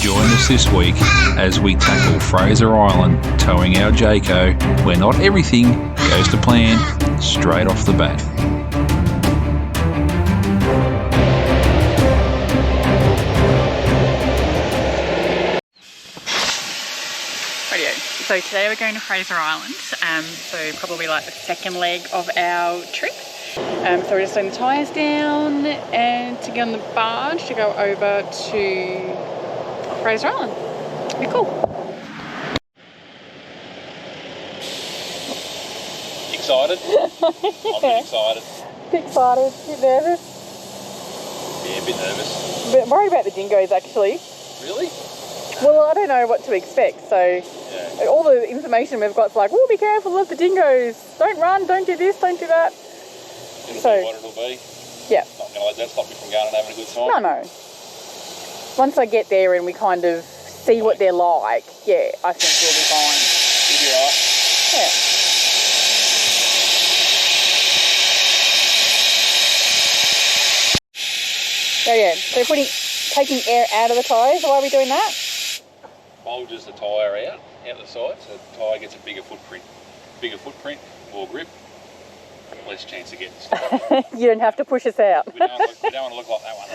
Join us this week as we tackle Fraser Island, towing our Jayco, where not everything goes to plan straight off the bat. So today we're going to Fraser Island, so probably like the second leg of our trip. So we're just letting the tyres down and to get on the barge to go over to Fraser Island. It'll be cool. Excited? I'm a bit excited. Bit excited, bit nervous. Yeah, a bit nervous. But I'm worried about the dingoes actually. Really? Well, I don't know what to expect, so yeah. All the information we've got is like, oh, be careful of the dingoes. Don't run, don't do this, don't do that. It'll be what it'll be. Yeah. Not going to let that stop me from going and having a good time. No. Once I get there and we kind of see what they're like, yeah, I think we'll be fine. You'll be right. Yeah. So yeah, so taking air out of the tyres. Why are we doing that? Bulges the tyre out the side, so the tyre gets a bigger footprint. Bigger footprint, more grip, less chance of getting stuck. You don't have to push us out. We don't want to look like that one.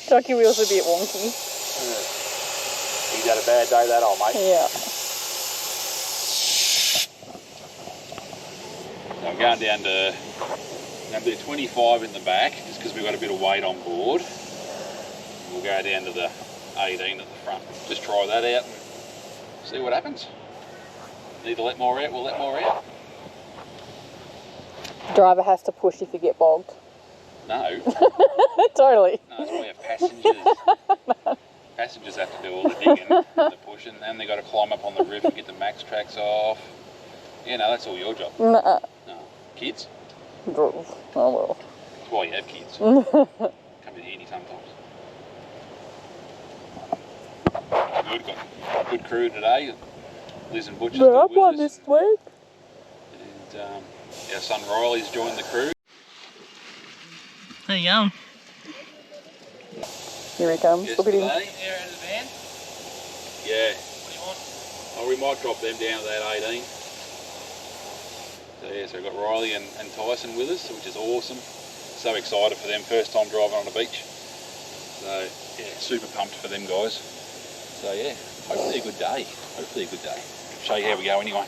Jockey wheels are a bit wonky. He's had a bad day, that old mate. Yeah. So I'm going down to 25 in the back, just because we've got a bit of weight on board. We'll go down to the 18 at the front. Just try that out and see what happens. Need to let more out, we'll let more out. Driver has to push if you get bogged. No. Totally. No, it's why we have passengers. Passengers have to do all the digging and the pushing, and they've got to climb up on the roof and get the max tracks off. Yeah, no, that's all your job. Nuh-uh. No. Kids? Oh well. That's why you have kids. Come in handy sometimes. Good, got good crew today. Liz and Butcher's We're up one this week. And our son Riley's joined the crew. There you go. Here he comes. Yes, Look at him. Here in the van. Yeah. What do you want? Oh, we might drop them down to that 18. So yeah, so we've got Riley and Tyson with us, which is awesome. So excited for them, first time driving on the beach. So yeah, super pumped for them guys. So yeah, hopefully a good day. Hopefully a good day. Show you how we go anyway.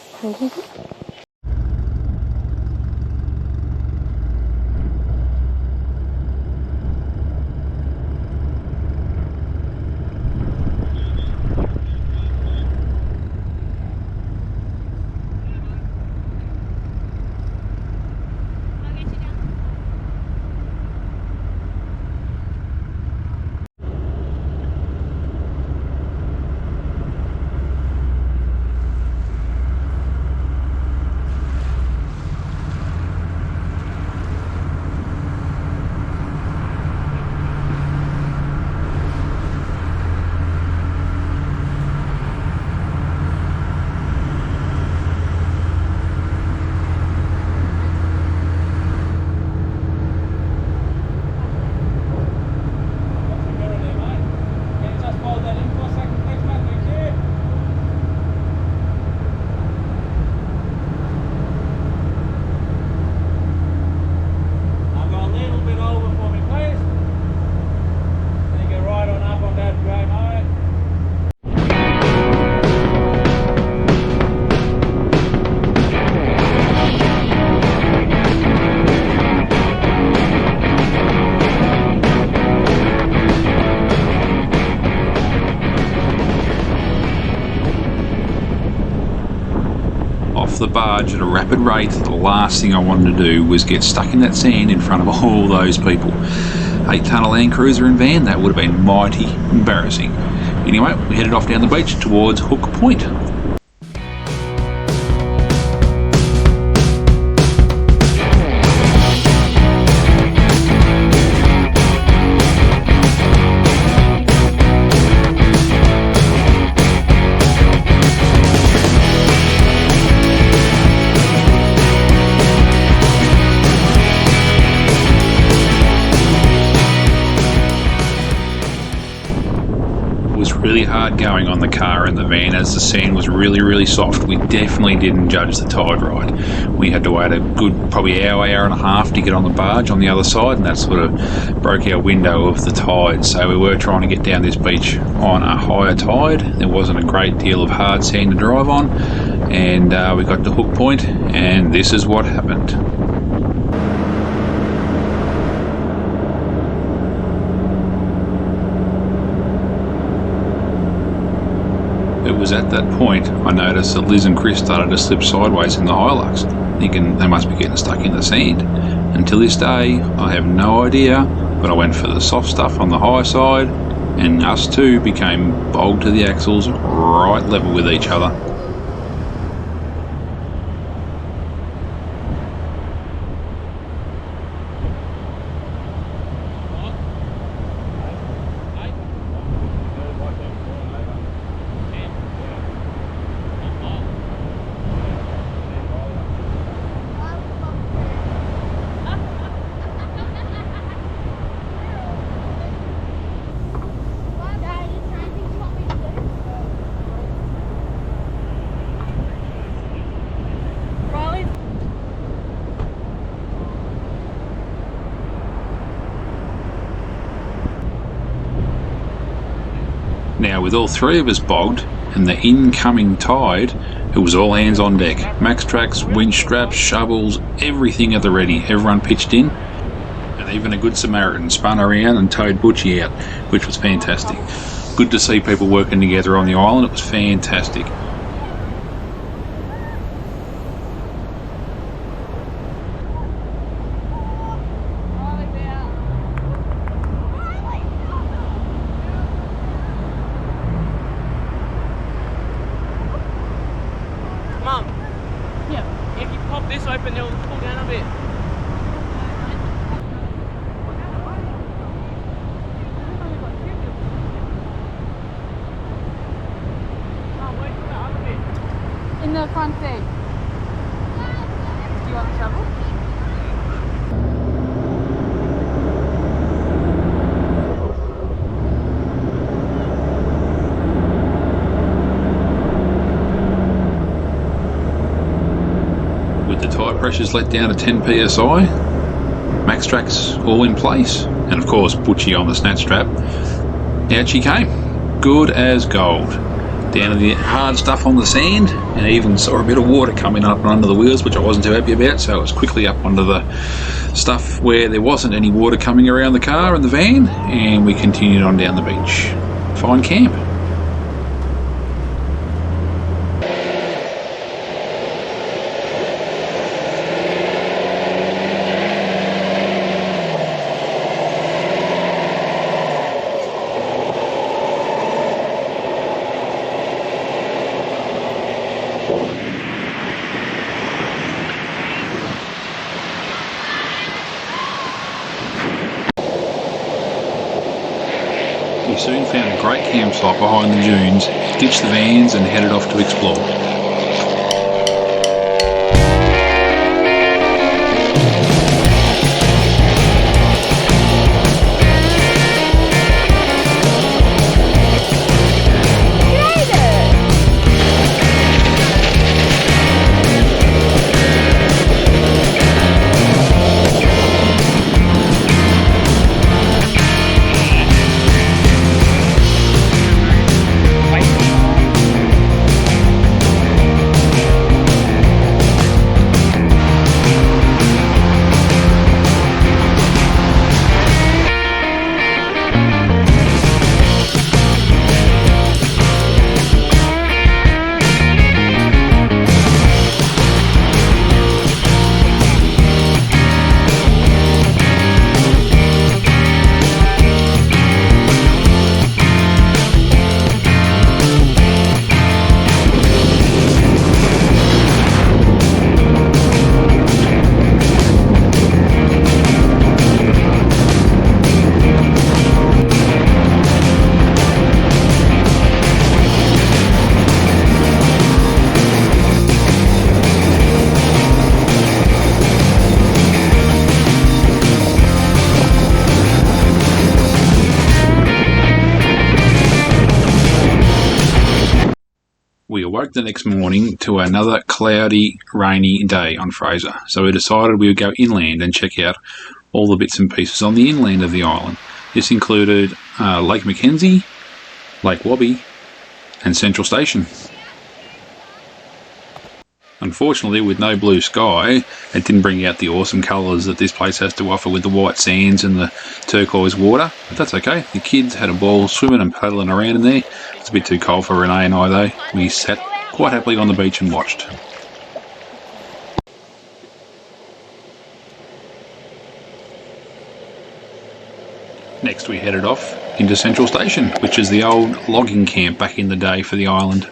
The barge at a rapid rate, the last thing I wanted to do was get stuck in that sand in front of all those people. 8-tonne Land Cruiser and van, that would have been mighty embarrassing. Anyway, we headed off down the beach towards Hook Point. was really hard going on the car and the van as the sand was really soft. We definitely didn't judge the tide right. We had to wait a good probably hour and a half to get on the barge on the other side, and that sort of broke our window of the tide. So we were trying to get down this beach on a higher tide. There wasn't a great deal of hard sand to drive on, and we got to Hook Point, and this is what happened. It was at that point I noticed that Liz and Chris started to slip sideways in the Hilux, thinking they must be getting stuck in the sand. And to this day, I have no idea, but I went for the soft stuff on the high side, and us two became bogged to the axles, right level with each other. Now, with all three of us bogged and the incoming tide, it was all hands on deck. Max tracks, winch straps, shovels, everything at the ready. Everyone pitched in, and even a good Samaritan spun around and towed Butchie out, which was fantastic. Good to see people working together on the island. It was fantastic. Mum, Yeah. if you pop this open, it'll pull down a bit. Mum, where's the other bit? In the front seat. Do you want the shovel? With the tyre pressures let down to 10 psi, max tracks all in place, and of course Butchie on the snatch strap, out she came, good as gold. Down to the hard stuff on the sand, and even saw a bit of water coming up under the wheels, which I wasn't too happy about, so I was quickly up onto the stuff where there wasn't any water coming around the car and the van, and we continued on down the beach. Fine camp. We soon found a great campsite behind the dunes, ditched the vans and headed off to explore. woke the next morning to another cloudy, rainy day on Fraser, so we decided we would go inland and check out all the bits and pieces on the inland of the island. This included Lake Mackenzie, Lake Wabi, and Central Station. Unfortunately, with no blue sky, it didn't bring out the awesome colours that this place has to offer with the white sands and the turquoise water, but that's okay. The kids had a ball swimming and paddling around in there. It's a bit too cold for Renee and I though. We sat quite happily on the beach and watched. Next we headed off into Central Station, which is the old logging camp back in the day for the island.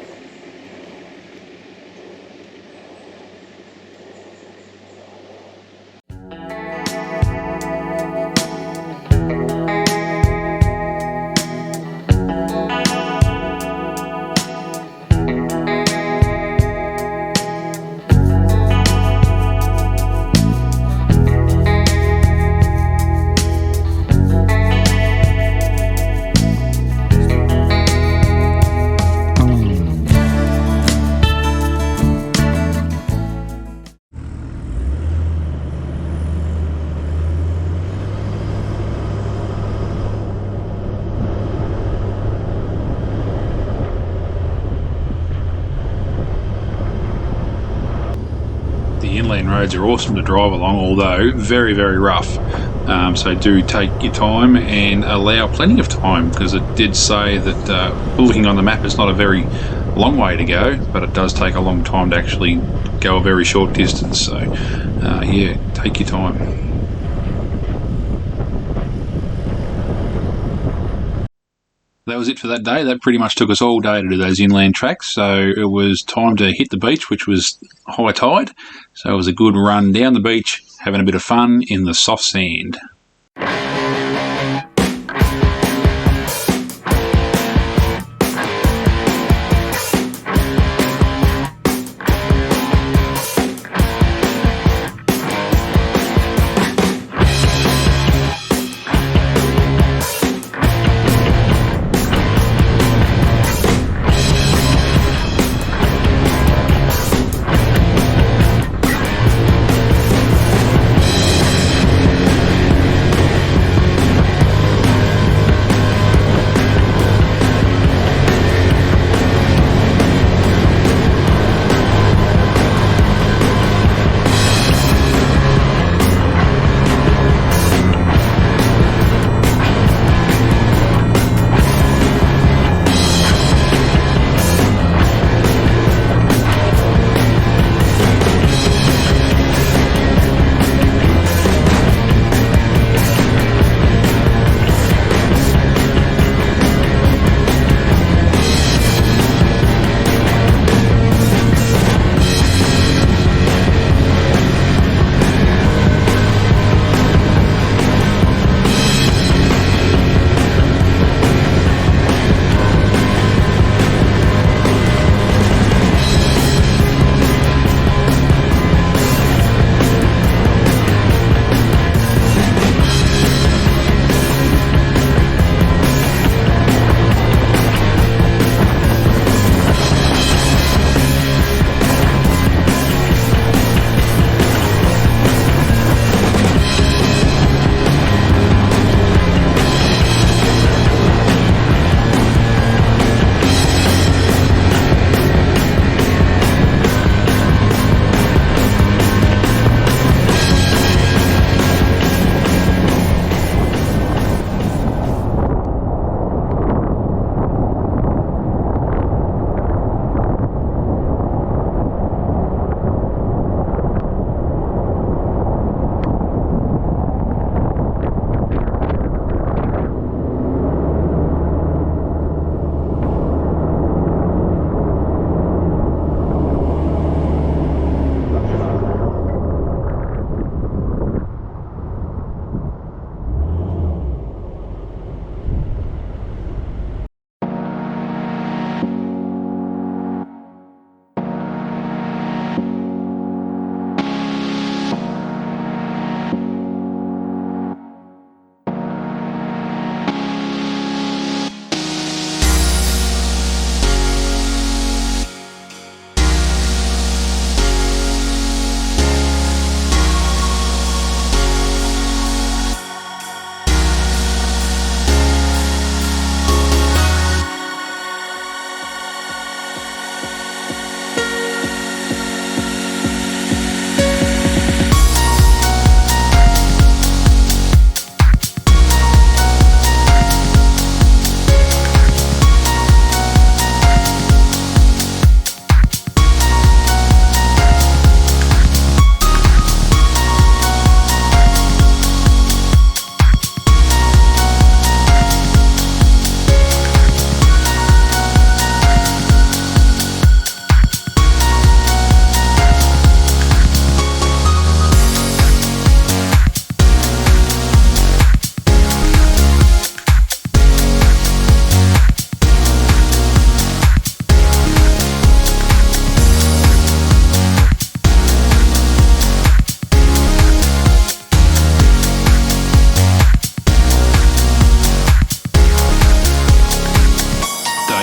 The inland roads are awesome to drive along, although very, very rough. So do take your time and allow plenty of time, because it did say that looking on the map, it's not a very long way to go, but it does take a long time to actually go a very short distance. So yeah, take your time. That was it for that day. That pretty much took us all day to do those inland tracks, so it was time to hit the beach, which was high tide. So it was a good run down the beach, having a bit of fun in the soft sand.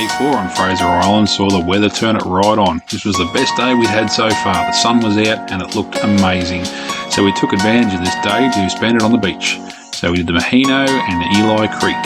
day 4 on Fraser Island saw the weather turn it right on. This was the best day we'd had so far. The sun was out and it looked amazing. So we took advantage of this day to spend it on the beach. So we did the Mahino and the Eli Creek.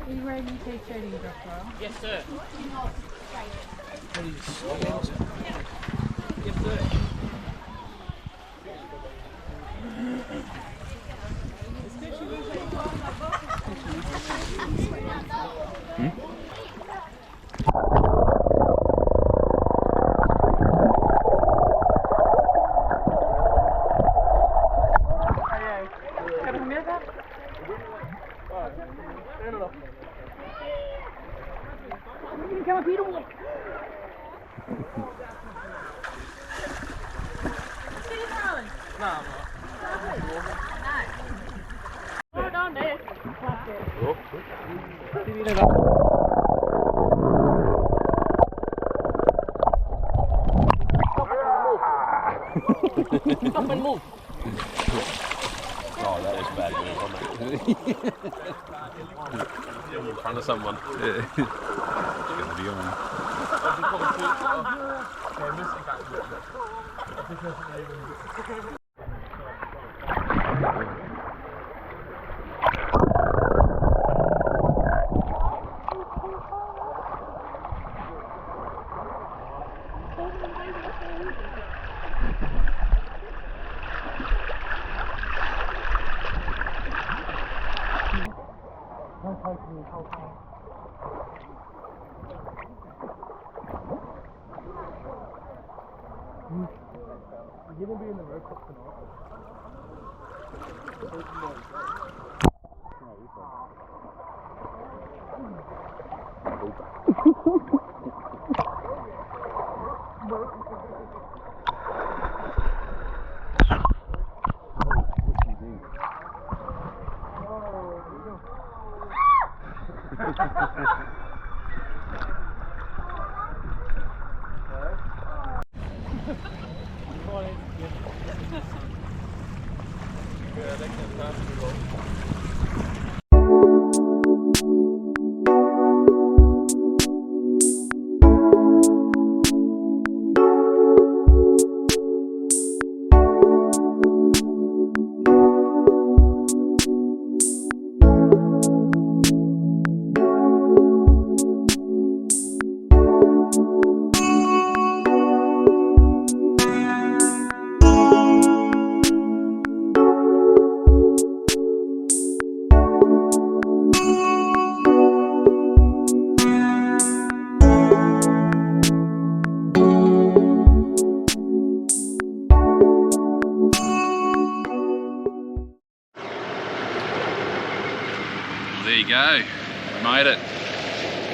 Are you ready to take trading, Doctor? Yes, sir. Stop and move. Oh, that was bad move, wasn't it? In front of someone. Yeah. It's gonna be on. You're gonna be in the road cop tonight. There you go, we made it.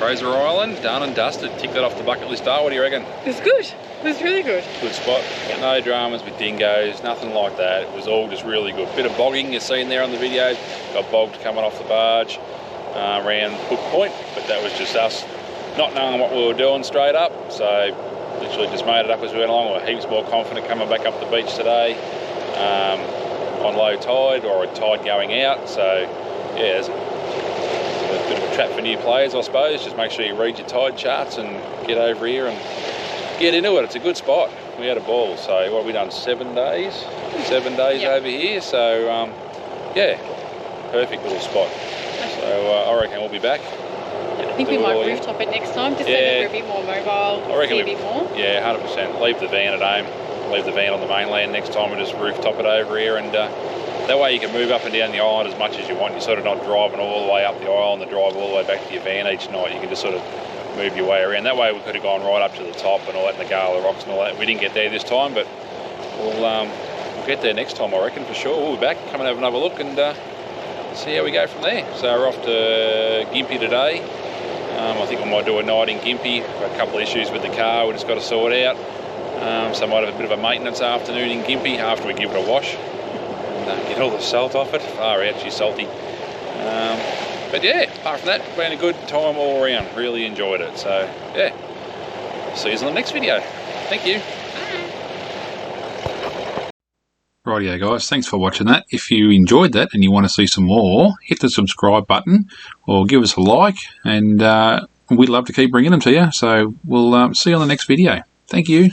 Fraser Island, done and dusted. Tick that off the bucket list. What do you reckon? It's good. It was really good. Good spot. No dramas with dingoes, nothing like that. It was all just really good. Bit of bogging you've seen there on the video. Got bogged coming off the barge around Hook Point, but that was just us not knowing what we were doing straight up. So literally just made it up as we went along. We're heaps more confident coming back up the beach today on low tide or a tide going out. So yeah, it's a bit of a trap for new players, I suppose. Just make sure you read your tide charts and get over here and get into it. It's a good spot. We had a ball. So what have we done? 7 days? 7 days Yep. over here. So yeah, perfect little spot. So I reckon we'll be back. I think we might rooftop it next time, just so that we're a bit more mobile, I reckon see a bit more. Yeah, 100%. Leave the van at home. Leave the van on the mainland next time and just rooftop it over here, and that way you can move up and down the island as much as you want. You're sort of not driving all the way up the island and drive all the way back to your van each night. You can just sort of move your way around. That way we could have gone right up to the top and all that, and the Gala Rocks and all that. We didn't get there this time, but we'll get there next time, I reckon, for sure. We'll be back, come and have another look and see how we go from there. So we're off to Gympie today. I think we might do a night in Gympie. We've got a couple of issues with the car we just got to sort out. So I might have a bit of a maintenance afternoon in Gympie after we give it a wash and get all the salt off it. Far out, she's salty. But yeah, apart from that, been a good time all around. Really enjoyed it. So yeah, see you on the next video. Thank you. Rightio guys, thanks for watching that. If you enjoyed that and you want to see some more, hit the subscribe button or give us a like, and we'd love to keep bringing them to you. So we'll see you on the next video. Thank you.